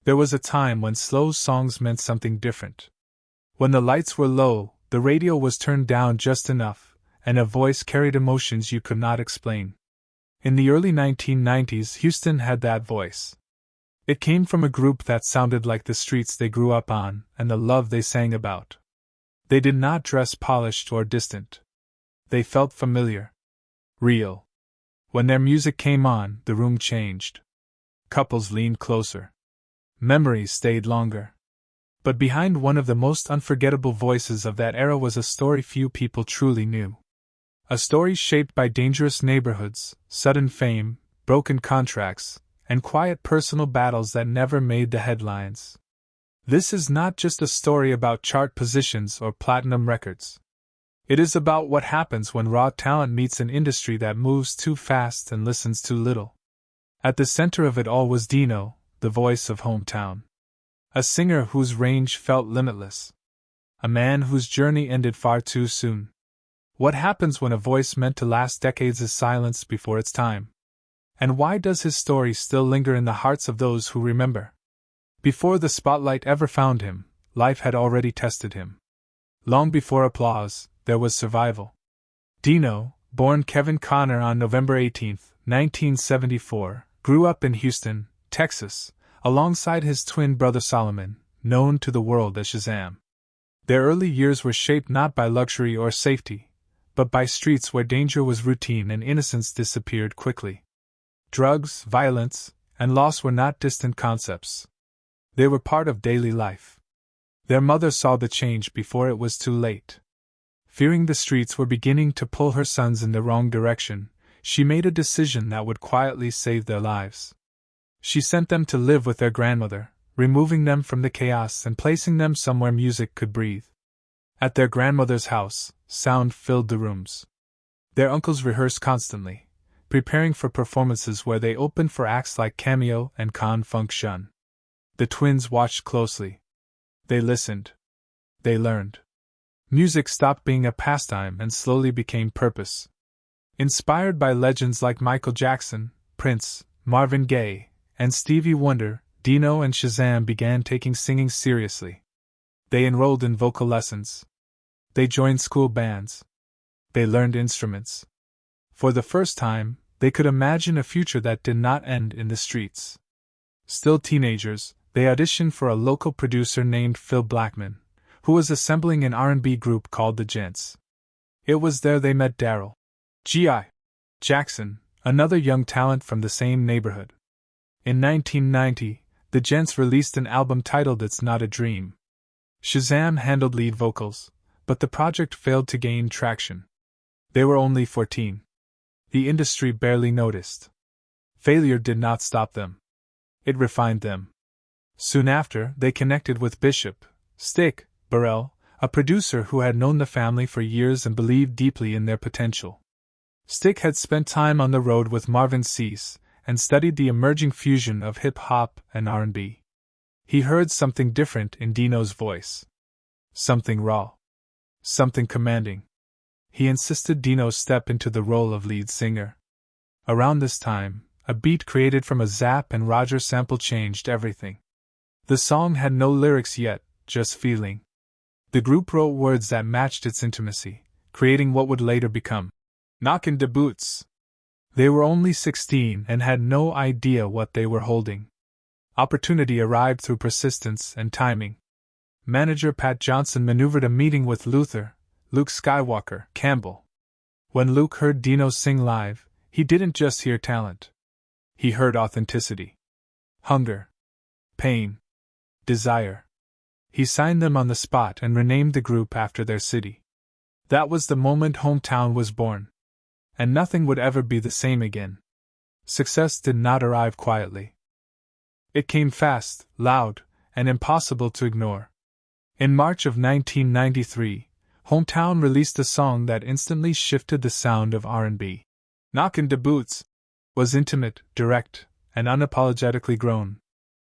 There was a time when slow songs meant something different. When the lights were low, the radio was turned down just enough, and a voice carried emotions you could not explain. In the early 1990s, Houston had that voice. It came from a group that sounded like the streets they grew up on and the love they sang about. They did not dress polished or distant. They felt familiar. Real. When their music came on, the room changed. Couples leaned closer. Memories stayed longer. But behind one of the most unforgettable voices of that era was a story few people truly knew. A story shaped by dangerous neighborhoods, sudden fame, broken contracts, and quiet personal battles that never made the headlines. This is not just a story about chart positions or platinum records. It is about what happens when raw talent meets an industry that moves too fast and listens too little. At the center of it all was Dino, the voice of hometown. A singer whose range felt limitless. A man whose journey ended far too soon. What happens when a voice meant to last decades is silenced before its time? And why does his story still linger in the hearts of those who remember? Before the spotlight ever found him, life had already tested him. Long before applause, there was survival. Dino, born Kevin Conner on November 18, 1974, grew up in Houston, Texas, alongside his twin brother Solomon, known to the world as Shazam. Their early years were shaped not by luxury or safety, but by streets where danger was routine and innocence disappeared quickly. Drugs, violence, and loss were not distant concepts. They were part of daily life. Their mother saw the change before it was too late. Fearing the streets were beginning to pull her sons in the wrong direction, she made a decision that would quietly save their lives. She sent them to live with their grandmother, removing them from the chaos and placing them somewhere music could breathe. At their grandmother's house, sound filled the rooms. Their uncles rehearsed constantly, preparing for performances where they opened for acts like Cameo and Con Funk Shun. The twins watched closely. They listened. They learned. Music stopped being a pastime and slowly became purpose. Inspired by legends like Michael Jackson, Prince, Marvin Gaye, and Stevie Wonder, Dino and Shazam began taking singing seriously. They enrolled in vocal lessons. They joined school bands. They learned instruments. For the first time, they could imagine a future that did not end in the streets. Still teenagers, they auditioned for a local producer named Phil Blackman, who was assembling an R&B group called the Gents. It was there they met Daryl G.I. Jackson, another young talent from the same neighborhood. In 1990, the Gents released an album titled It's Not a Dream. Shazam handled lead vocals, but the project failed to gain traction. They were only 14. The industry barely noticed. Failure did not stop them. It refined them. Soon after, they connected with Bishop Stick Burrell, a producer who had known the family for years and believed deeply in their potential. Stick had spent time on the road with Marvin Cease and studied the emerging fusion of hip-hop and R&B. He heard something different in Dino's voice. Something raw. Something commanding. He insisted Dino step into the role of lead singer. Around this time, a beat created from a Zapp and Roger sample changed everything. The song had no lyrics yet, just feeling. The group wrote words that matched its intimacy, creating what would later become Knockin' de Boots. They were only 16 and had no idea what they were holding. Opportunity arrived through persistence and timing. Manager Pat Johnson maneuvered a meeting with Luke Skywalker Campbell. When Luke heard Dino sing live, he didn't just hear talent. He heard authenticity. Hunger. Pain. Desire. He signed them on the spot and renamed the group after their city. That was the moment Hometown was born. And nothing would ever be the same again. Success did not arrive quietly. It came fast, loud, and impossible to ignore. In March of 1993, Hometown released a song that instantly shifted the sound of R&B. Knockin' de Boots was intimate, direct, and unapologetically grown.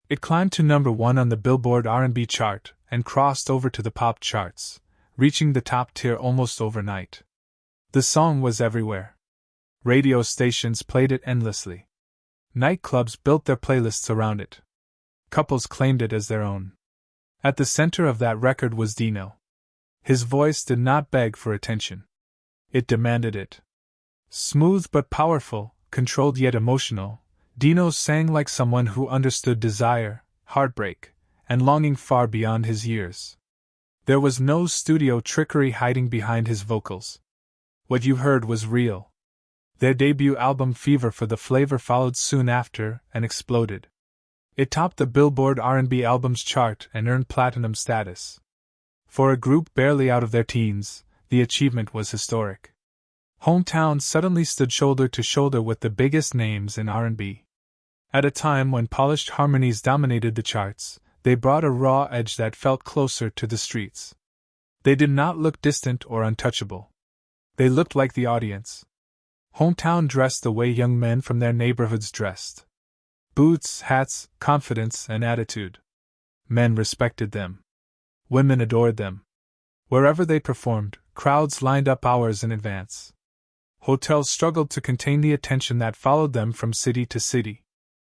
It climbed to number 1 on the Billboard R&B chart and crossed over to the pop charts, reaching the top tier almost overnight. The song was everywhere. Radio stations played it endlessly. Nightclubs built their playlists around it. Couples claimed it as their own. At the center of that record was Dino. His voice did not beg for attention. It demanded it. Smooth but powerful, controlled yet emotional, Dino sang like someone who understood desire, heartbreak, and longing far beyond his years. There was no studio trickery hiding behind his vocals. What you heard was real. Their debut album Fever for the Flavor followed soon after and exploded. It topped the Billboard R&B albums chart and earned platinum status. For a group barely out of their teens, the achievement was historic. Hometown suddenly stood shoulder to shoulder with the biggest names in R&B. At a time when polished harmonies dominated the charts, they brought a raw edge that felt closer to the streets. They did not look distant or untouchable. They looked like the audience. Hometown dressed the way young men from their neighborhoods dressed. Boots, hats, confidence, and attitude. Men respected them. Women adored them. Wherever they performed, crowds lined up hours in advance. Hotels struggled to contain the attention that followed them from city to city.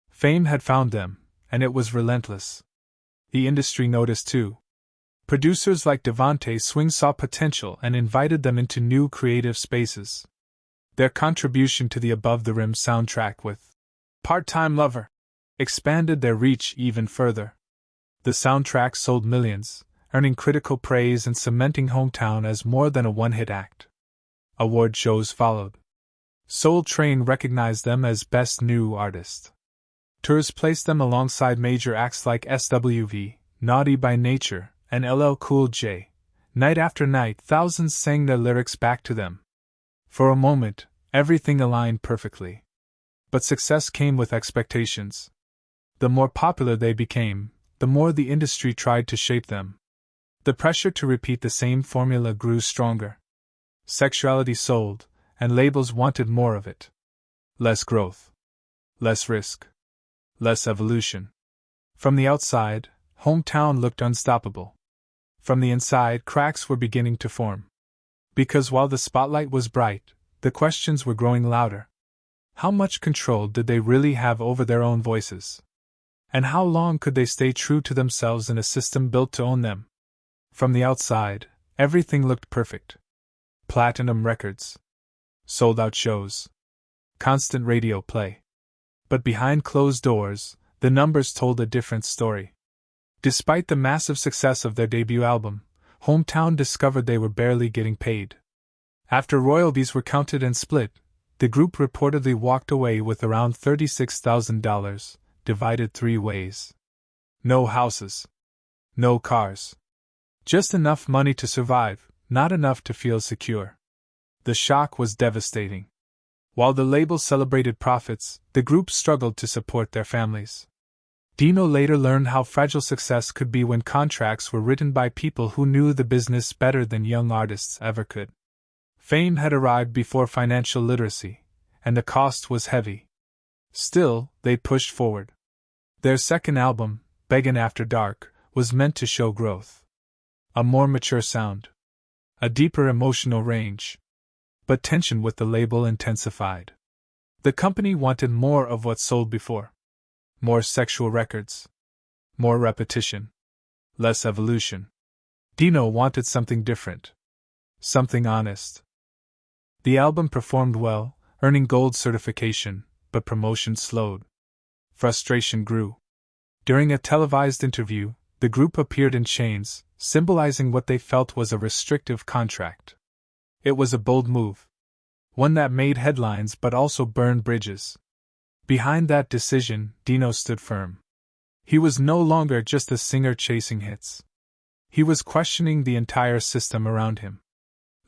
Fame had found them, and it was relentless. The industry noticed too. Producers like Devontae Swing saw potential and invited them into new creative spaces. Their contribution to the Above the Rim soundtrack with Part-Time Lover expanded their reach even further. The soundtrack sold millions, earning critical praise and cementing Hometown as more than a one-hit act. Award shows followed. Soul Train recognized them as Best New Artist. Tours placed them alongside major acts like SWV, Naughty by Nature, and LL Cool J. Night after night, thousands sang their lyrics back to them. For a moment, everything aligned perfectly. But success came with expectations. The more popular they became, the more the industry tried to shape them. The pressure to repeat the same formula grew stronger. Sexuality sold, and labels wanted more of it. Less growth. Less risk. Less evolution. From the outside, Hometown looked unstoppable. From the inside, cracks were beginning to form. Because while the spotlight was bright, the questions were growing louder. How much control did they really have over their own voices? And how long could they stay true to themselves in a system built to own them? From the outside, everything looked perfect. Platinum records. Sold-out shows. Constant radio play. But behind closed doors, the numbers told a different story. Despite the massive success of their debut album, Hometown discovered they were barely getting paid. After royalties were counted and split, the group reportedly walked away with around $36,000, divided three ways. No houses. No cars. Just enough money to survive, not enough to feel secure. The shock was devastating. While the label celebrated profits, the group struggled to support their families. Dino later learned how fragile success could be when contracts were written by people who knew the business better than young artists ever could. Fame had arrived before financial literacy, and the cost was heavy. Still, they pushed forward. Their second album, Beggin' After Dark, was meant to show growth. A more mature sound. A deeper emotional range. But tension with the label intensified. The company wanted more of what sold before. More sexual records. More repetition. Less evolution. Dino wanted something different. Something honest. The album performed well, earning gold certification, but promotion slowed. Frustration grew. During a televised interview, the group appeared in chains, symbolizing what they felt was a restrictive contract. It was a bold move. One that made headlines but also burned bridges. Behind that decision, Dino stood firm. He was no longer just a singer chasing hits. He was questioning the entire system around him.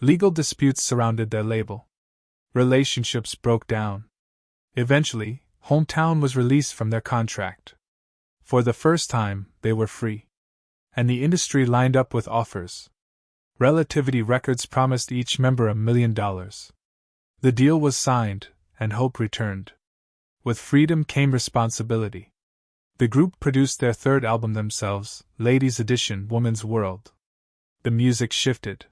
Legal disputes surrounded their label. Relationships broke down. Eventually, Hometown was released from their contract. For the first time, they were free. And the industry lined up with offers. Relativity Records promised each member $1 million. The deal was signed, and hope returned. With freedom came responsibility. The group produced their third album themselves, Ladies Edition Woman's World. The music shifted.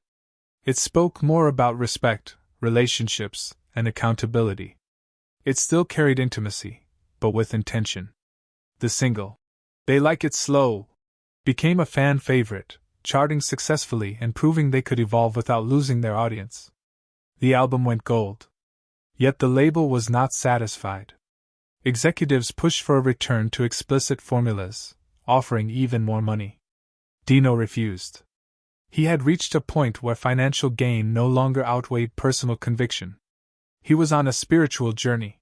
It spoke more about respect, relationships, and accountability. It still carried intimacy, but with intention. The single, They Like It Slow became a fan favorite, charting successfully and proving they could evolve without losing their audience. The album went gold. Yet the label was not satisfied. Executives pushed for a return to explicit formulas, offering even more money. Dino refused. He had reached a point where financial gain no longer outweighed personal conviction. He was on a spiritual journey.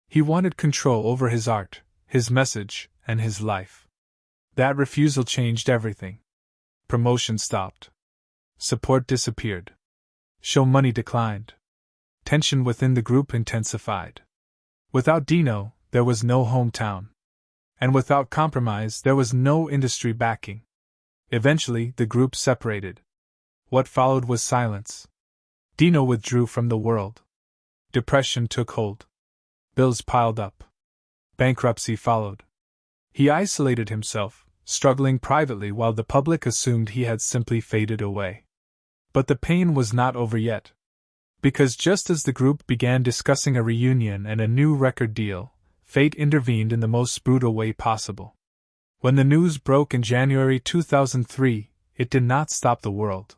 He wanted control over his art, his message, and his life. That refusal changed everything. Promotion stopped. Support disappeared. Show money declined. Tension within the group intensified. Without Dino, there was no hometown. And without compromise, there was no industry backing. Eventually, the group separated. What followed was silence. Dino withdrew from the world. Depression took hold. Bills piled up. Bankruptcy followed. He isolated himself, struggling privately while the public assumed he had simply faded away. But the pain was not over yet. Because just as the group began discussing a reunion and a new record deal, fate intervened in the most brutal way possible. When the news broke in January 2003, it did not stop the world.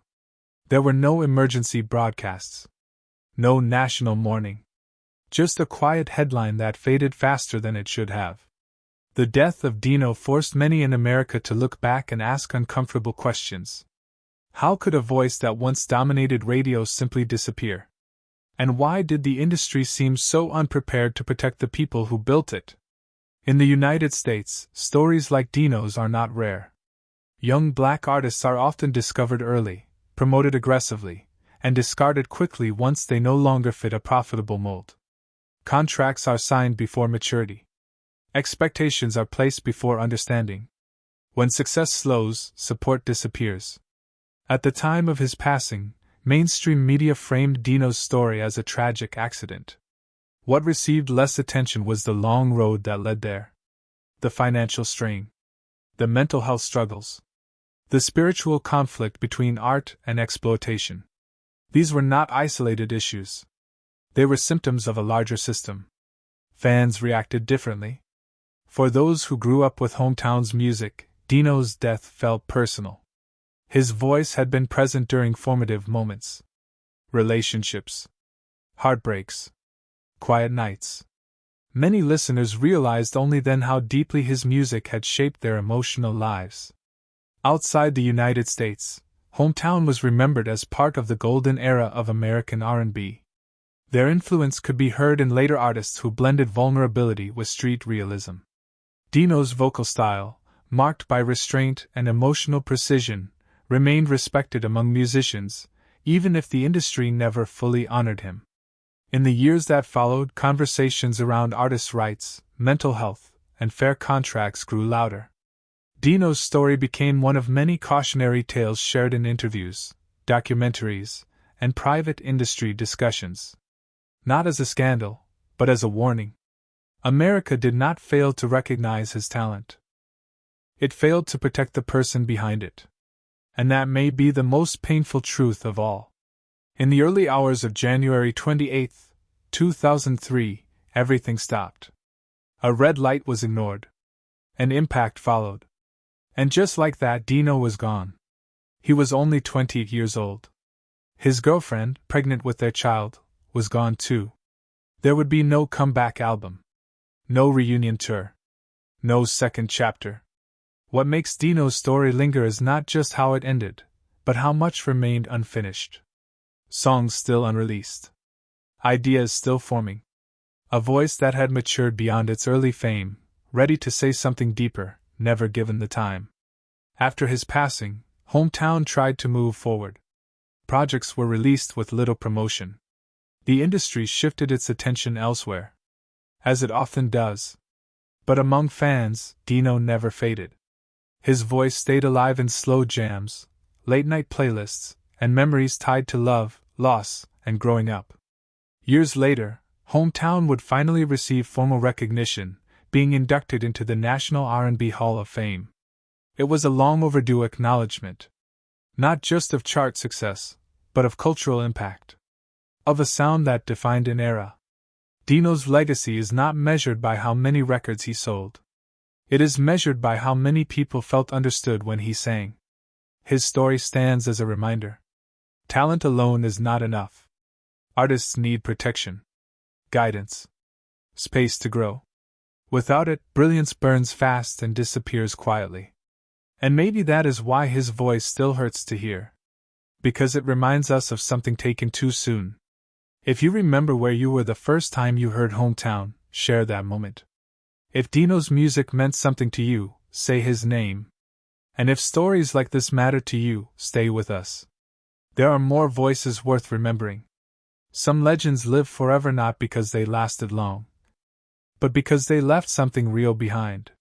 There were no emergency broadcasts. No national mourning. Just a quiet headline that faded faster than it should have. The death of Dino forced many in America to look back and ask uncomfortable questions. How could a voice that once dominated radio simply disappear? And why did the industry seem so unprepared to protect the people who built it? In the United States, stories like Dino's are not rare. Young black artists are often discovered early, promoted aggressively, and discarded quickly once they no longer fit a profitable mold. Contracts are signed before maturity. Expectations are placed before understanding. When success slows, support disappears. At the time of his passing, mainstream media framed Dino's story as a tragic accident. What received less attention was the long road that led there. The financial strain. The mental health struggles. The spiritual conflict between art and exploitation. These were not isolated issues. They were symptoms of a larger system. Fans reacted differently. For those who grew up with hometown's music, Dino's death felt personal. His voice had been present during formative moments. Relationships. Heartbreaks. Quiet nights. Many listeners realized only then how deeply his music had shaped their emotional lives. Outside the United States, Hometown was remembered as part of the golden era of American R&B. Their influence could be heard in later artists who blended vulnerability with street realism. Dino's vocal style, marked by restraint and emotional precision, remained respected among musicians, even if the industry never fully honored him. In the years that followed, conversations around artists' rights, mental health, and fair contracts grew louder. Dino's story became one of many cautionary tales shared in interviews, documentaries, and private industry discussions. Not as a scandal, but as a warning. America did not fail to recognize his talent. It failed to protect the person behind it. And that may be the most painful truth of all. In the early hours of January 28, 2003, everything stopped. A red light was ignored. An impact followed. And just like that, Dino was gone. He was only 20 years old. His girlfriend, pregnant with their child, was gone too. There would be no comeback album. No reunion tour. No second chapter. What makes Dino's story linger is not just how it ended, but how much remained unfinished. Songs still unreleased. Ideas still forming. A voice that had matured beyond its early fame, ready to say something deeper, never given the time. After his passing, Hometown tried to move forward. Projects were released with little promotion. The industry shifted its attention elsewhere. As it often does. But among fans, Dino never faded. His voice stayed alive in slow jams, late-night playlists, and memories tied to love, loss, and growing up. Years later, Hometown would finally receive formal recognition, being inducted into the National R&B Hall of Fame. It was a long-overdue acknowledgement. Not just of chart success, but of cultural impact. Of a sound that defined an era. Dino's legacy is not measured by how many records he sold. It is measured by how many people felt understood when he sang. His story stands as a reminder. Talent alone is not enough. Artists need protection, guidance, space to grow. Without it, brilliance burns fast and disappears quietly. And maybe that is why his voice still hurts to hear. Because it reminds us of something taken too soon. If you remember where you were the first time you heard Hometown, share that moment. If Dino's music meant something to you, say his name. And if stories like this matter to you, stay with us. There are more voices worth remembering. Some legends live forever not because they lasted long, but because they left something real behind.